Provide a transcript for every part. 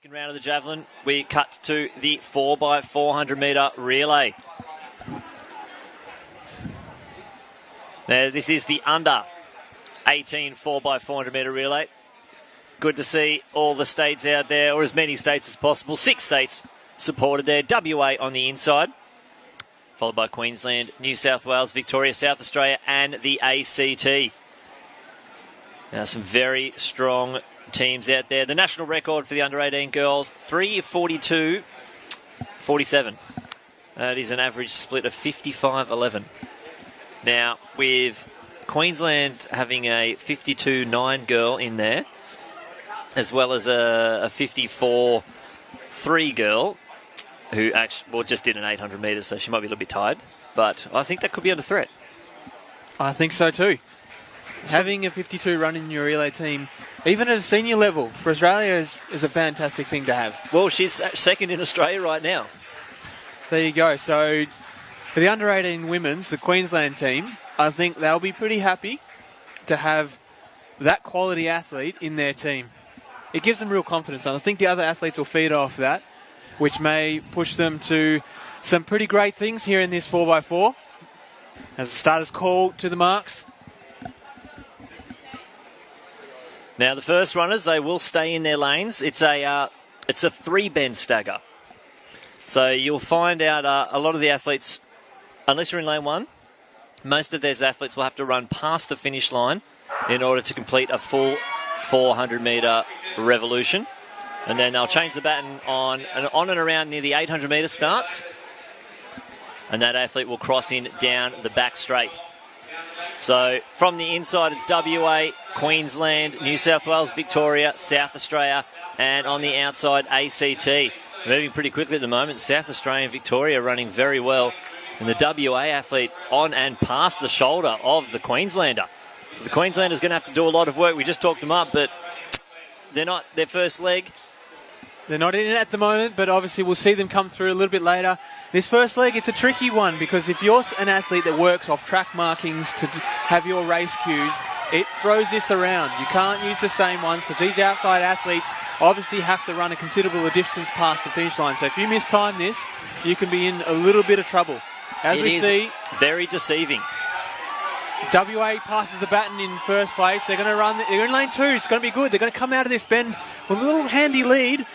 Second round of the javelin, we cut to the 4x400m relay. Now, this is the under 18 4x400m relay. Good to see all the states out there, or as many states as possible. 6 states supported there. WA on the inside, followed by Queensland, New South Wales, Victoria, South Australia, and the ACT. Now, some very strong teams out there. The national record for the under-18 girls, 3:42.47. That is an average split of 55-11. Now, with Queensland having a 52.9 girl in there, as well as a 54.3 girl, who actually just did an 800 metres, so she might be a little bit tired. But I think that could be under threat. I think so too. Having a 52 run in your relay team, even at a senior level, for Australia is a fantastic thing to have. Well, she's second in Australia right now. There you go. So for the under-18 women's, the Queensland team, I think they'll be pretty happy to have that quality athlete in their team. It gives them real confidence, and I think the other athletes will feed off that, which may push them to some pretty great things here in this 4x4. As the starters call to the marks. Now, the first runners, they will stay in their lanes. It's a 3-bend stagger. So you'll find out a lot of the athletes, unless you're in lane 1, most of those athletes will have to run past the finish line in order to complete a full 400-metre revolution. And then they'll change the baton on and around near the 800-metre starts. And that athlete will cross in down the back straight. So from the inside, it's WA, Queensland, New South Wales, Victoria, South Australia, and on the outside, ACT. Moving pretty quickly at the moment. South Australia and Victoria running very well. And the WA athlete on and past the shoulder of the Queenslander. So the Queenslander's going to have to do a lot of work. We just talked them up, but they're not their first leg. They're not in it at the moment, but obviously we'll see them come through a little bit later. This first leg, it's a tricky one because if you're an athlete that works off track markings to have your race cues, it throws this around. You can't use the same ones because these outside athletes obviously have to run a considerable distance past the finish line. So if you mistime this, you can be in a little bit of trouble. As we see, very deceiving. WA passes the baton in first place. They're going to run. They're in lane 2. It's going to be good. They're going to come out of this bend with a little handy lead,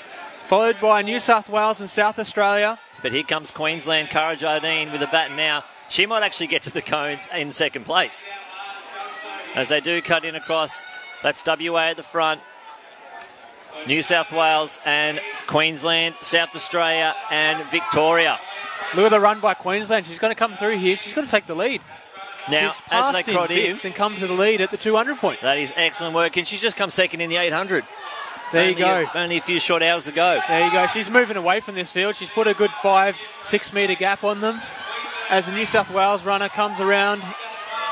followed by New South Wales and South Australia. But here comes Queensland, Cara Jardine with a baton now. She might actually get to the cones in second place. As they do cut in across, that's WA at the front. New South Wales and Queensland, South Australia and Victoria. Look at the run by Queensland. She's going to come through here. She's going to take the lead. Now, she's as they crowd in, and come to the lead at the 200 point. That is excellent work, and she's just come second in the 800. There you go. Only a few short hours ago. There you go. She's moving away from this field. She's put a good 5-6 metre gap on them as the New South Wales runner comes around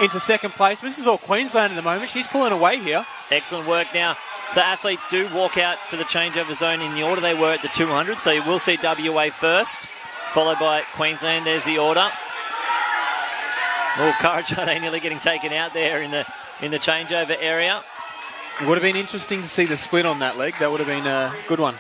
into second place. This is all Queensland at the moment. She's pulling away here. Excellent work. Now, the athletes do walk out for the changeover zone in the order they were at the 200, so you will see WA first, followed by Queensland. There's the order. Oh, Cara Jardine nearly getting taken out there in the changeover area. It would have been interesting to see the split on that leg. That would have been a good one.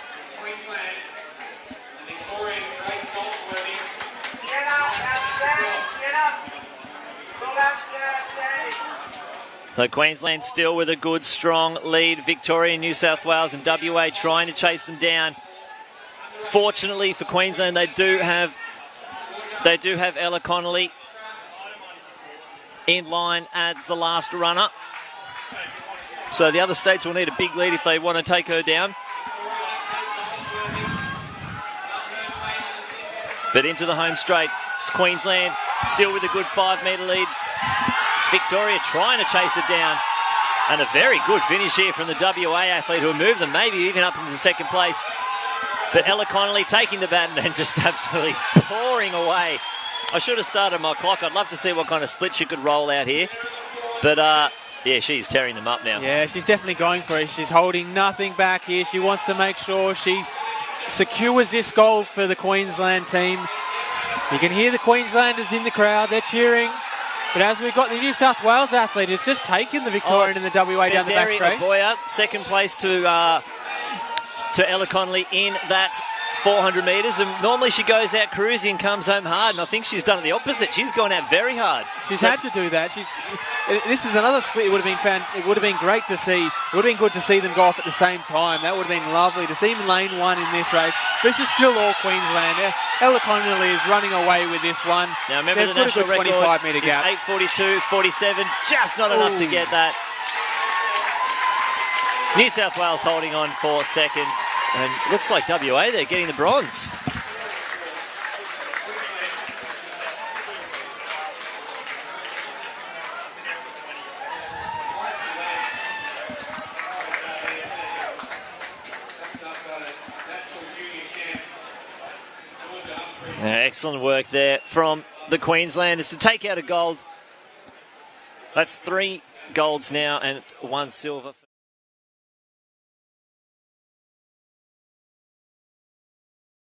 So Queensland still with a good, strong lead. Victoria, New South Wales and WA trying to chase them down. Fortunately for Queensland, they do have Ella Connolly in line as the last runner. So the other states will need a big lead if they want to take her down. But into the home straight, it's Queensland still with a good 5 metre lead. Victoria trying to chase it down. And a very good finish here from the WA athlete who moved them maybe even up into second place. But Ella Connolly taking the baton and just absolutely pouring away. I should have started my clock. I'd love to see what kind of split she could roll out here. But, yeah, she's tearing them up now. Yeah, she's definitely going for it. She's holding nothing back here. She wants to make sure she secures this goal for the Queensland team. You can hear the Queenslanders in the crowd. They're cheering. But as we've got the New South Wales athlete, it's just taken the Victorian and the WA down the back straight. Boyer, second place to to Ella Connolly in that 400 metres, and normally she goes out cruising and comes home hard, and I think she's done the opposite. She's gone out very hard. She's had to do that. This is another split. It would have been great to see. It would have been good to see them go off at the same time. That would have been lovely to see them in lane one in this race. This is still all Queensland. Ella Connolly is running away with this one. Now remember, the national record 25-metre gap. Is 8:42.47, just not enough to get that. New South Wales holding on for second, and looks like WA, they're getting the bronze. Excellent work there from the Queenslanders to take out a gold. That's 3 golds now and 1 silver.